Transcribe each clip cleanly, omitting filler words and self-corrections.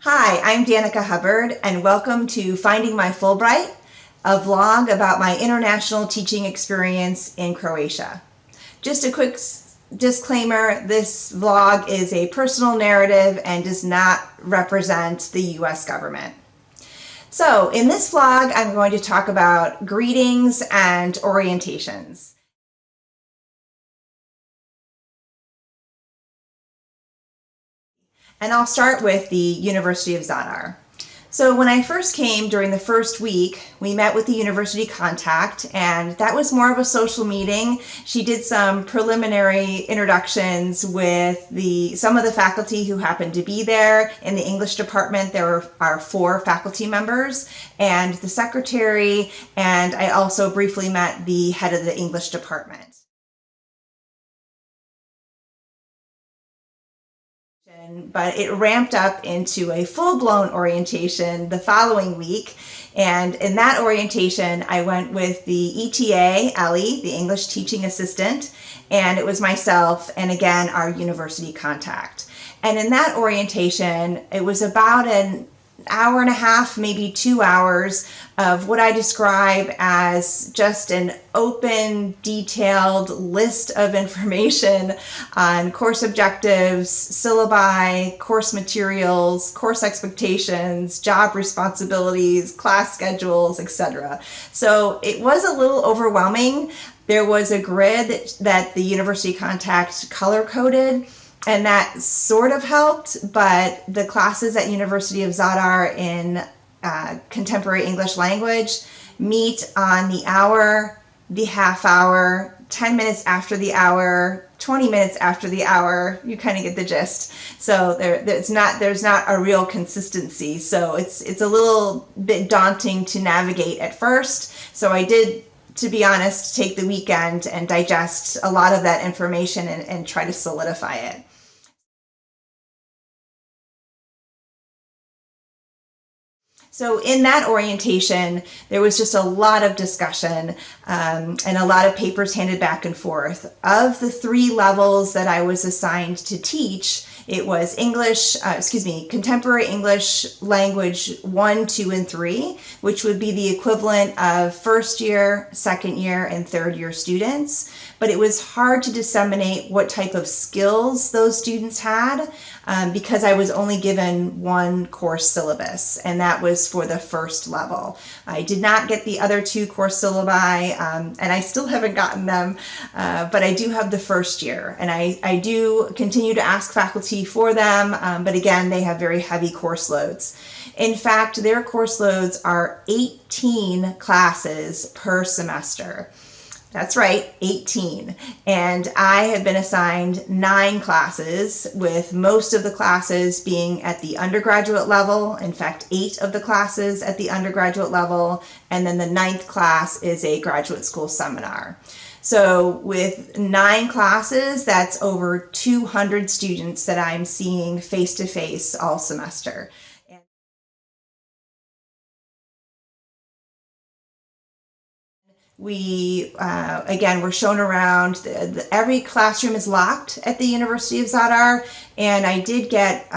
Hi, I'm Danica Hubbard, and welcome to Finding My Fulbright, a vlog about my international teaching experience in Croatia. Just a quick disclaimer, this vlog is a personal narrative and does not represent the US government. So, in this vlog, I'm going to talk about greetings and orientations. And I'll start with the University of Zadar. So when I first came during the first week, we met with the university contact, and that was more of a social meeting. She did some preliminary introductions with some of the faculty who happened to be there. In the English department, there are 4 faculty members and the secretary, and I also briefly met the head of the English department. But it ramped up into a full-blown orientation the following week. And in that orientation, I went with the ETA, Ellie, the English teaching assistant, and it was myself and again, our university contact. And in that orientation, it was about an hour and a half, maybe 2 hours of what I describe as just an open, detailed list of information on course objectives, syllabi, course materials, course expectations, job responsibilities, class schedules, etc. So it was a little overwhelming. There was a grid that the university contact color-coded, and that sort of helped, but the classes at University of Zadar in contemporary English language meet on the hour, the half hour, 10 minutes after the hour, 20 minutes after the hour. You kind of get the gist. So there's not a real consistency. So it's a little bit daunting to navigate at first. So I did, to be honest, take the weekend and digest a lot of that information and try to solidify it. So in that orientation, there was just a lot of discussion and a lot of papers handed back and forth. Of the 3 levels that I was assigned to teach, it was Contemporary English Language 1, 2, and 3, which would be the equivalent of first year, second year, and third year students. But it was hard to disseminate what type of skills those students had because I was only given 1 course syllabus, and that was for the first level. I did not get the other 2 course syllabi, and I still haven't gotten them, but I do have the first year, and I do continue to ask faculty for them, but again, they have very heavy course loads. In fact, their course loads are 18 classes per semester. That's right, 18. And I have been assigned 9 classes, with most of the classes being at the undergraduate level. In fact, 8 of the classes at the undergraduate level, and then the 9th class is a graduate school seminar. So with 9 classes, that's over 200 students that I'm seeing face-to-face all semester. We, again, we're shown around. Every classroom is locked at the University of Zadar, and I did get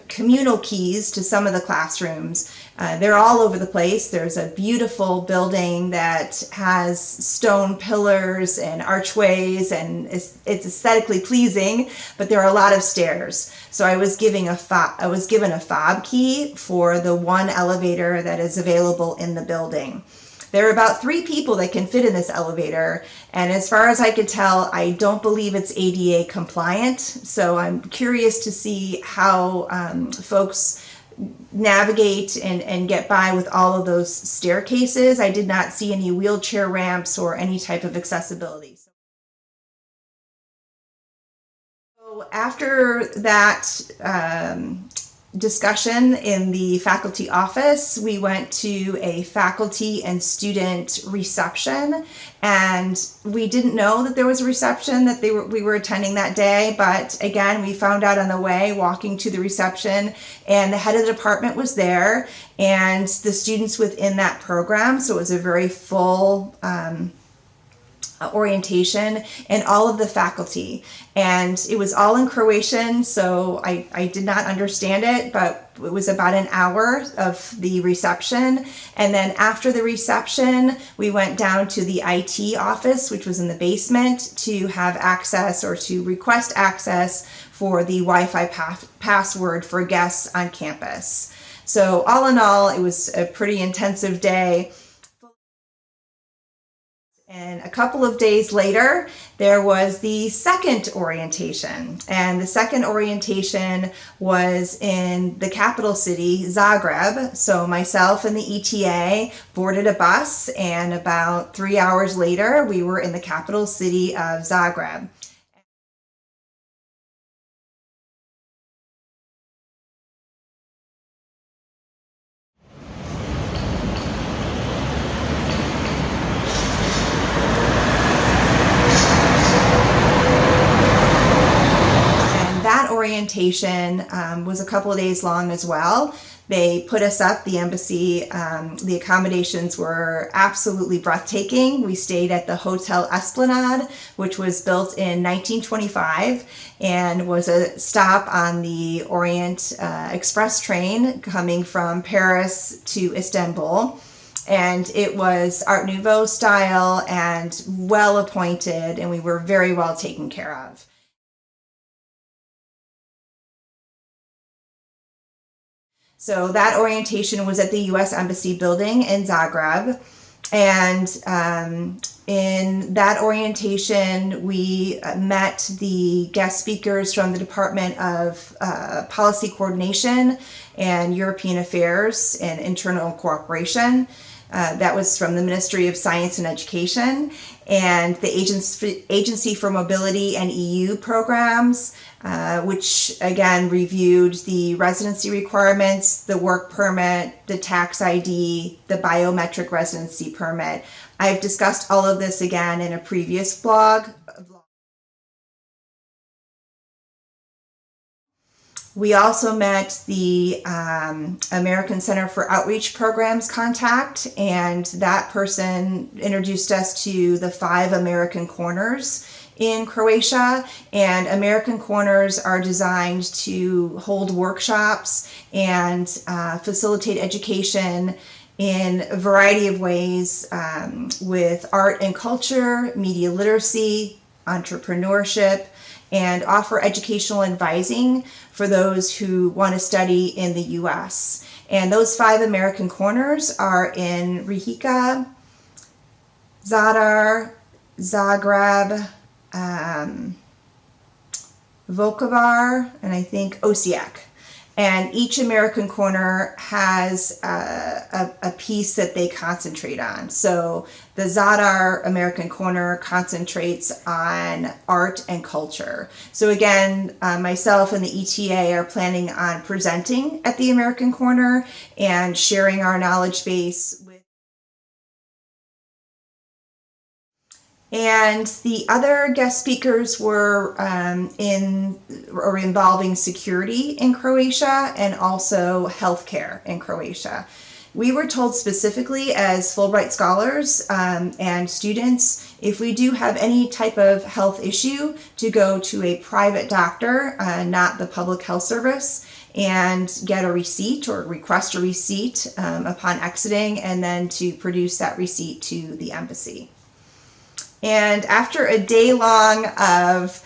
communal keys to some of the classrooms. They're all over the place. There's a beautiful building that has stone pillars and archways, and it's aesthetically pleasing, but there are a lot of stairs. So I was given a fob key for the 1 elevator that is available in the building. There are about 3 people that can fit in this elevator, and as far as I could tell, I don't believe it's ADA compliant, so I'm curious to see how folks navigate and get by with all of those staircases. I did not see any wheelchair ramps or any type of accessibility. So after that discussion in the faculty office, we went to a faculty and student reception, and we didn't know that there was a reception that we were attending that day, but again, we found out on the way walking to the reception, and the head of the department was there and the students within that program. So it was a very full orientation and all of the faculty. And it was all in Croatian, so I did not understand it, but it was about an hour of the reception. And then after the reception, we went down to the IT office, which was in the basement, to have access or to request access for the Wi-Fi password for guests on campus. So all in all, it was a pretty intensive day. And a couple of days later, there was the second orientation. And the second orientation was in the capital city, Zagreb. So myself and the ETA boarded a bus, and about 3 hours later, we were in the capital city of Zagreb. Orientation was a couple of days long as well. They put us up, the embassy, the accommodations were absolutely breathtaking. We stayed at the Hotel Esplanade, which was built in 1925 and was a stop on the Orient Express train coming from Paris to Istanbul. And it was Art Nouveau style and well appointed, and we were very well taken care of. So that orientation was at the U.S. Embassy building in Zagreb. And in that orientation, we met the guest speakers from the Department of Policy Coordination and European Affairs and Internal Cooperation. That was from the Ministry of Science and Education, and the Agency for Mobility and EU Programs, which again reviewed the residency requirements, the work permit, the tax ID, the biometric residency permit. I've discussed all of this again in a previous blog. We also met the American Center for Outreach Programs contact, and that person introduced us to the 5 American Corners in Croatia. And American Corners are designed to hold workshops and facilitate education in a variety of ways with art and culture, media literacy, entrepreneurship, and offer educational advising for those who want to study in the U.S. And those 5 American Corners are in Rijeka, Zadar, Zagreb, Vukovar, and I think Osijek. And each American Corner has a piece that they concentrate on. So the Zadar American Corner concentrates on art and culture. So again, myself and the ETA are planning on presenting at the American Corner and sharing our knowledge base with. And the other guest speakers were involving security in Croatia and also healthcare in Croatia. We were told specifically as Fulbright scholars and students, if we do have any type of health issue, to go to a private doctor, not the public health service, and get a receipt or request a receipt upon exiting, and then to produce that receipt to the embassy. And after a day long of,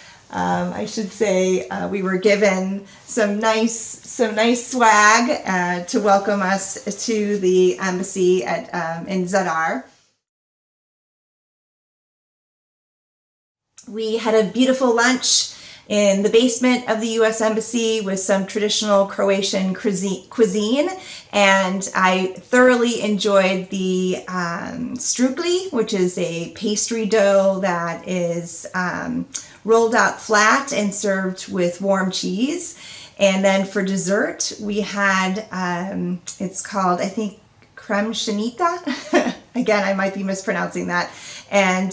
we were given some nice swag to welcome us to the embassy in Zadar. We had a beautiful lunch in the basement of the U.S. Embassy with some traditional Croatian cuisine, and I thoroughly enjoyed the strukli, which is a pastry dough that is rolled out flat and served with warm cheese. And then for dessert, we had, it's called, I think, creme shanita. Again, I might be mispronouncing that. And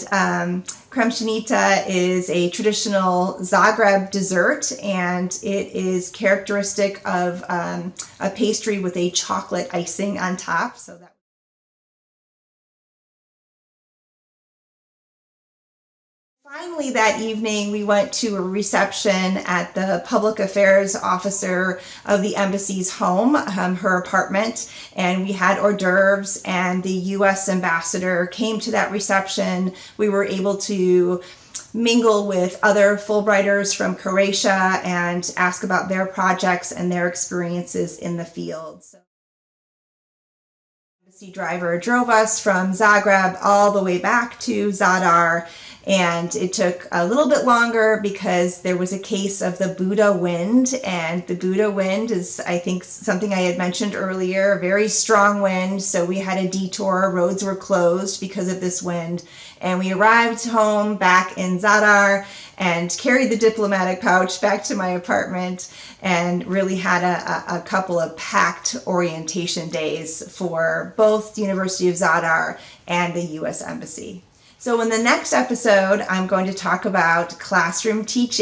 creme shanita is a traditional Zagreb dessert, and it is characteristic of a pastry with a chocolate icing on top. So that Finally, that evening, we went to a reception at the public affairs officer of the embassy's home, her apartment, and we had hors d'oeuvres, and the U.S. ambassador came to that reception. We were able to mingle with other Fulbrighters from Croatia and ask about their projects and their experiences in the field. So, the embassy driver drove us from Zagreb all the way back to Zadar, and it took a little bit longer because there was a case of the Buddha wind, and the Buddha wind is, I think, something I had mentioned earlier, a very strong wind, so we had a detour. Roads were closed because of this wind, and we arrived home back in Zadar and carried the diplomatic pouch back to my apartment and really had a couple of packed orientation days for both the University of Zadar and the U.S. Embassy. So in the next episode, I'm going to talk about classroom teaching.